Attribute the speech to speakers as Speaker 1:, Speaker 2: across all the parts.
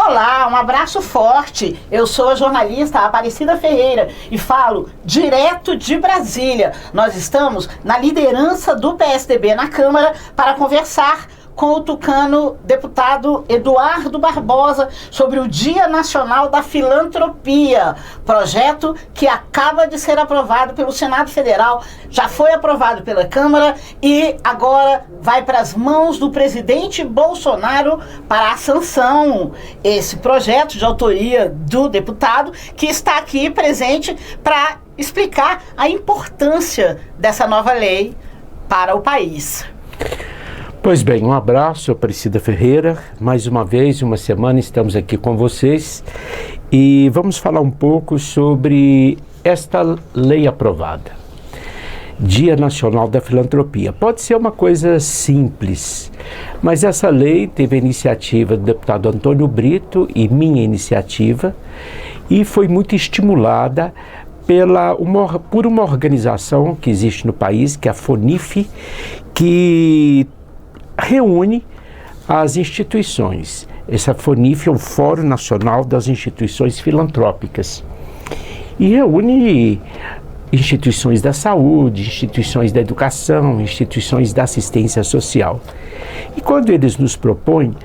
Speaker 1: Olá, um abraço forte. Eu sou a jornalista Aparecida Ferreira e falo direto de Brasília. Nós estamos na liderança do PSDB na Câmara para conversar com o tucano deputado Eduardo Barbosa sobre o Dia Nacional da Filantropia, projeto que acaba de ser aprovado pelo Senado Federal, já foi aprovado pela Câmara e agora vai para as mãos do presidente Bolsonaro para a sanção. Esse projeto de autoria do deputado que está aqui presente para explicar a importância dessa nova lei para o país.
Speaker 2: Pois bem, um abraço, Aparecida Ferreira. Mais uma vez, uma semana, estamos aqui com vocês e vamos falar um pouco sobre esta lei aprovada. Dia Nacional da Filantropia. Pode ser uma coisa simples, mas essa lei teve a iniciativa do deputado Antônio Brito e minha iniciativa e foi muito estimulada por uma organização que existe no país, que é a FONIF, que reúne as instituições. Essa FONIF é o Fórum Nacional das Instituições Filantrópicas e reúne instituições da saúde, instituições da educação, instituições da assistência social. E quando eles nos propõem,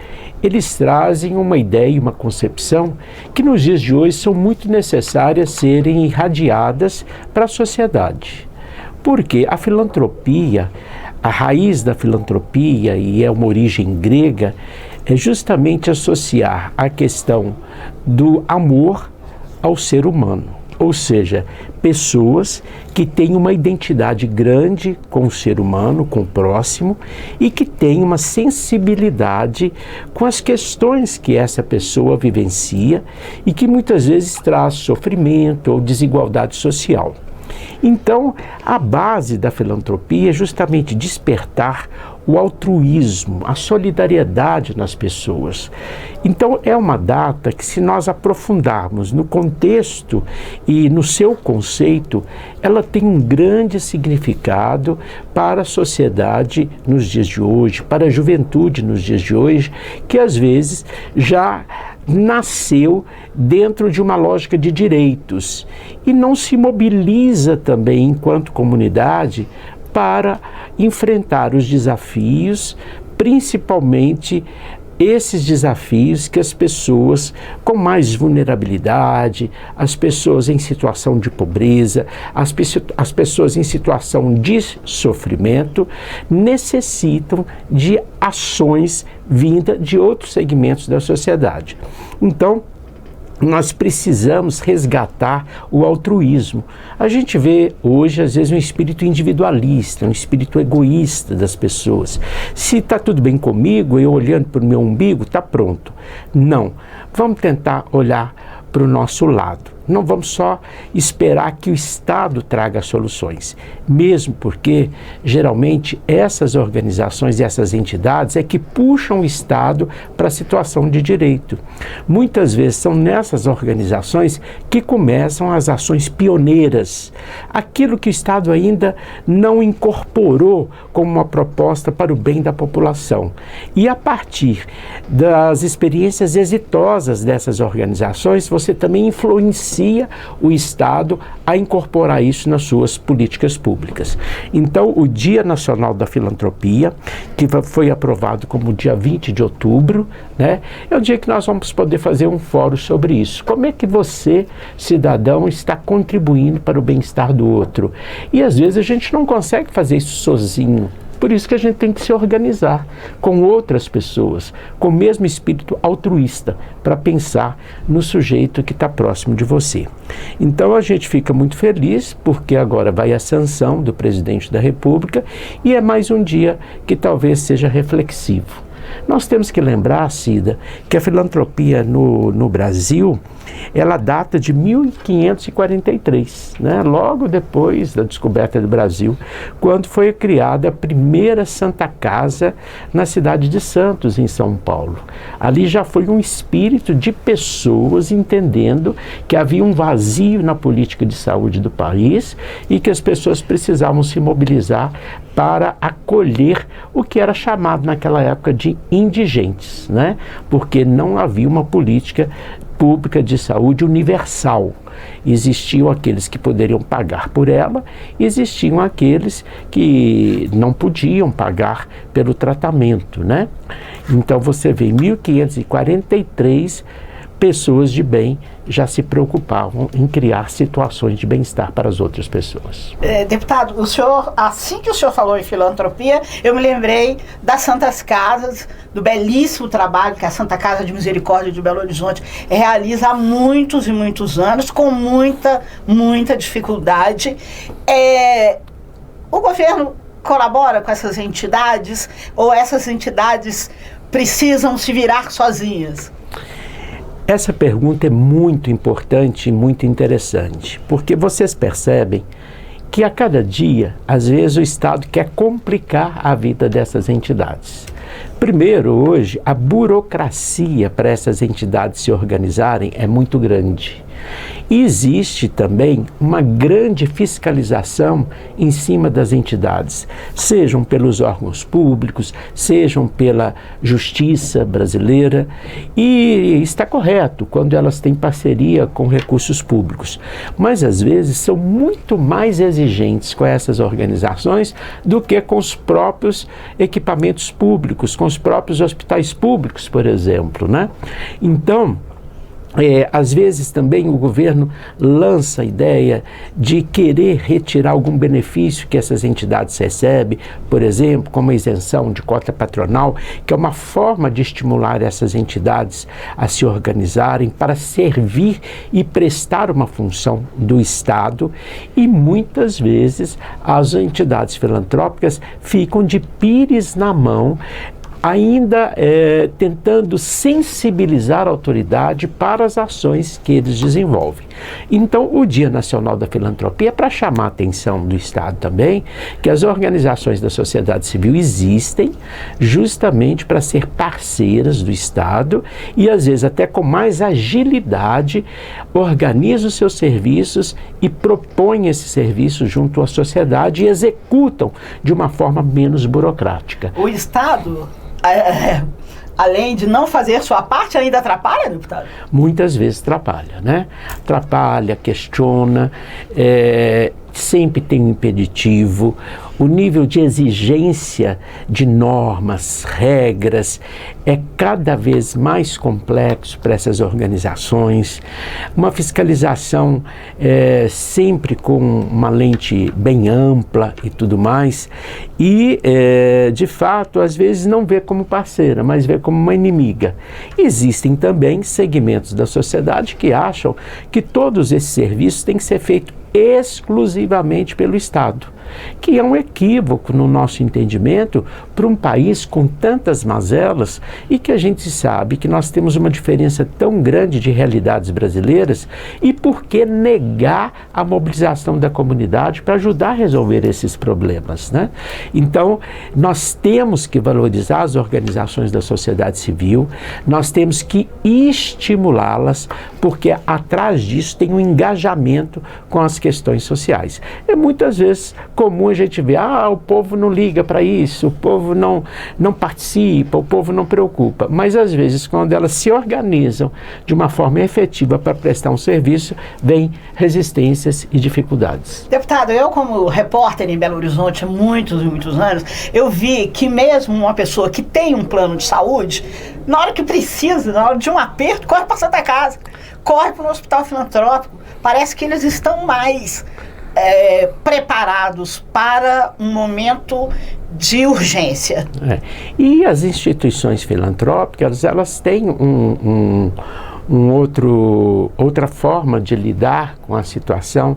Speaker 2: eles trazem uma ideia e uma concepção que nos dias de hoje são muito necessárias serem irradiadas para a sociedade. Porque a filantropia, a raiz da filantropia, e é uma origem grega, é justamente associar a questão do amor ao ser humano. Ou seja, pessoas que têm uma identidade grande com o ser humano, com o próximo, e que têm uma sensibilidade com as questões que essa pessoa vivencia e que muitas vezes traz sofrimento ou desigualdade social. Então, a base da filantropia é justamente despertar o altruísmo, a solidariedade nas pessoas. Então, é uma data que, se nós aprofundarmos no contexto e no seu conceito, ela tem um grande significado para a sociedade nos dias de hoje, para a juventude nos dias de hoje, que às vezes já nasceu dentro de uma lógica de direitos e não se mobiliza também enquanto comunidade para enfrentar os desafios, principalmente esses desafios que as pessoas com mais vulnerabilidade, as pessoas em situação de pobreza, as pessoas em situação de sofrimento necessitam de ações vindas de outros segmentos da sociedade. Então, nós precisamos resgatar o altruísmo. A gente vê hoje, às vezes, um espírito individualista, um espírito egoísta das pessoas. Se está tudo bem comigo, eu olhando para o meu umbigo, está pronto. Não. Vamos tentar olhar para o nosso lado. Não vamos só esperar que o Estado traga soluções, mesmo porque, geralmente, essas organizações e essas entidades é que puxam o Estado para a situação de direito. Muitas vezes são nessas organizações que começam as ações pioneiras, aquilo que o Estado ainda não incorporou como uma proposta para o bem da população. E a partir das experiências exitosas dessas organizações, você também influencia o Estado a incorporar isso nas suas políticas públicas. Então, o Dia Nacional da Filantropia, que foi aprovado como dia 20 de outubro, né, é o dia que nós vamos poder fazer um fórum sobre isso. Como é que você, cidadão, está contribuindo para o bem-estar do outro? E às vezes a gente não consegue fazer isso sozinho. Por isso que a gente tem que se organizar com outras pessoas, com o mesmo espírito altruísta, para pensar no sujeito que está próximo de você. Então a gente fica muito feliz, porque agora vai a sanção do presidente da República e é mais um dia que talvez seja reflexivo. Nós temos que lembrar, Cida, que a filantropia no Brasil, ela data de 1543, né? Logo depois da descoberta do Brasil, quando foi criada a primeira Santa Casa na cidade de Santos, em São Paulo. Ali já foi um espírito de pessoas entendendo que havia um vazio na política de saúde do país e que as pessoas precisavam se mobilizar para acolher o que era chamado naquela época de indigentes, né? Porque não havia uma política pública de saúde universal. Existiam aqueles que poderiam pagar por ela, existiam aqueles que não podiam pagar pelo tratamento, né? Então você vê, em 1543, pessoas de bem já se preocupavam em criar situações de bem-estar para as outras pessoas.
Speaker 1: Deputado, o senhor, assim que o senhor falou em filantropia, eu me lembrei das Santas Casas, do belíssimo trabalho que a Santa Casa de Misericórdia de Belo Horizonte realiza há muitos e muitos anos, com muita dificuldade. O governo colabora com essas entidades, ou essas entidades precisam se virar sozinhas?
Speaker 2: Essa pergunta é muito importante e muito interessante, porque vocês percebem que a cada dia, às vezes, o Estado quer complicar a vida dessas entidades. Primeiro, hoje, a burocracia para essas entidades se organizarem é muito grande. E existe também uma grande fiscalização em cima das entidades, sejam pelos órgãos públicos, sejam pela justiça brasileira, e está correto quando elas têm parceria com recursos públicos, mas às vezes são muito mais exigentes com essas organizações do que com os próprios equipamentos públicos, com os próprios hospitais públicos, por exemplo, né? Então, às vezes também o governo lança a ideia de querer retirar algum benefício que essas entidades recebem, por exemplo, como a isenção de cota patronal, que é uma forma de estimular essas entidades a se organizarem para servir e prestar uma função do Estado, e muitas vezes as entidades filantrópicas ficam de pires na mão, ainda tentando sensibilizar a autoridade para as ações que eles desenvolvem. Então, o Dia Nacional da Filantropia é para chamar a atenção do Estado também, que as organizações da sociedade civil existem justamente para ser parceiras do Estado e, às vezes, até com mais agilidade, organizam os seus serviços e propõem esses serviços junto à sociedade e executam de uma forma menos burocrática.
Speaker 1: O Estado, além de não fazer sua parte, ainda atrapalha, deputado?
Speaker 2: Muitas vezes atrapalha, né? Atrapalha, questiona, sempre tem um impeditivo. O nível de exigência de normas, regras, é cada vez mais complexo para essas organizações. Uma fiscalização sempre com uma lente bem ampla e tudo mais. E, de fato, às vezes não vê como parceira, mas vê como uma inimiga. Existem também segmentos da sociedade que acham que todos esses serviços têm que ser feitos exclusivamente pelo Estado, que é um equívoco no nosso entendimento para um país com tantas mazelas e que a gente sabe que nós temos uma diferença tão grande de realidades brasileiras, e por que negar a mobilização da comunidade para ajudar a resolver esses problemas, né? Então, nós temos que valorizar as organizações da sociedade civil, nós temos que estimulá-las, porque atrás disso tem um engajamento com as questões sociais. É muitas vezes comum a gente ver, o povo não liga para isso, o povo não participa, o povo não preocupa, mas às vezes quando elas se organizam de uma forma efetiva para prestar um serviço, vem resistências e dificuldades.
Speaker 1: Deputado, eu como repórter em Belo Horizonte há muitos e muitos anos, eu vi que mesmo uma pessoa que tem um plano de saúde, na hora que precisa, na hora de um aperto, corre para a Santa Casa, corre para um hospital filantrópico. Parece que eles estão mais preparados para um momento de urgência.
Speaker 2: E as instituições filantrópicas, elas têm outra forma de lidar com a situação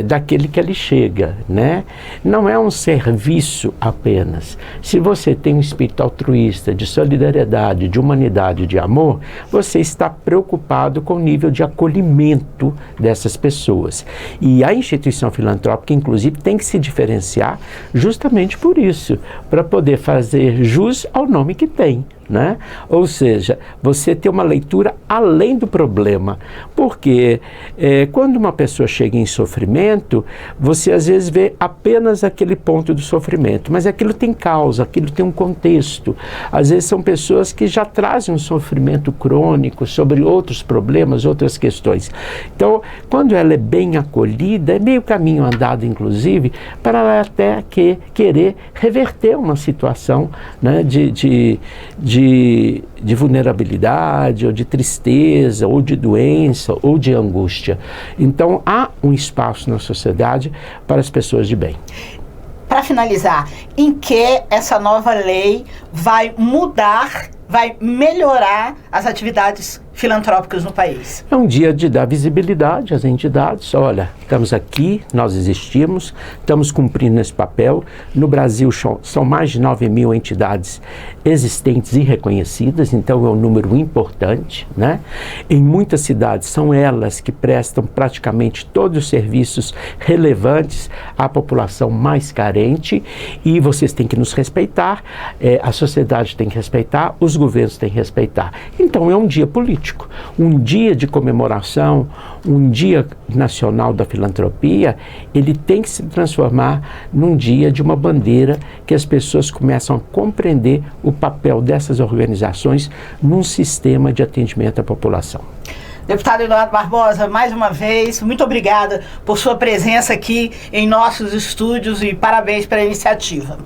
Speaker 2: daquele que ali chega, né? Não é um serviço apenas. Se você tem um espírito altruísta, de solidariedade, de humanidade, de amor, você está preocupado com o nível de acolhimento dessas pessoas. E a instituição filantrópica, inclusive, tem que se diferenciar justamente por isso, para poder fazer jus ao nome que tem, né? Ou seja, você ter uma leitura além do problema, porque quando uma pessoa chega em sofrimento, você às vezes vê apenas aquele ponto do sofrimento, mas aquilo tem causa, aquilo tem um contexto. Às vezes são pessoas que já trazem um sofrimento crônico sobre outros problemas, outras questões. Então, quando ela é bem acolhida, é meio caminho andado, inclusive, para ela até querer reverter uma situação, né, de vulnerabilidade, ou de tristeza, ou de doença, ou de angústia. Então, há um espaço na sociedade para as pessoas de bem.
Speaker 1: Para finalizar, em que essa nova lei vai mudar, vai melhorar as atividades filantrópicas no país?
Speaker 2: É um dia de dar visibilidade às entidades. Olha, estamos aqui, nós existimos, estamos cumprindo esse papel. No Brasil são mais de 9.000 entidades existentes e reconhecidas, então é um número importante, né? Em muitas cidades são elas que prestam praticamente todos os serviços relevantes à população mais carente, e vocês têm que nos respeitar, a sociedade tem que respeitar, os governos têm que respeitar. Então é um dia político. Um dia de comemoração, um dia nacional da filantropia, ele tem que se transformar num dia de uma bandeira que as pessoas começam a compreender o papel dessas organizações num sistema de atendimento à população.
Speaker 1: Deputado Eduardo Barbosa, mais uma vez, muito obrigada por sua presença aqui em nossos estúdios e parabéns pela iniciativa.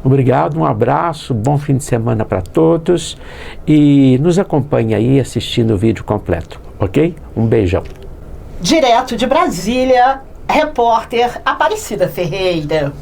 Speaker 2: Obrigado, um abraço, bom fim de semana para todos e nos acompanhe aí assistindo o vídeo completo, ok? Um beijão.
Speaker 1: Direto de Brasília, repórter Aparecida Ferreira.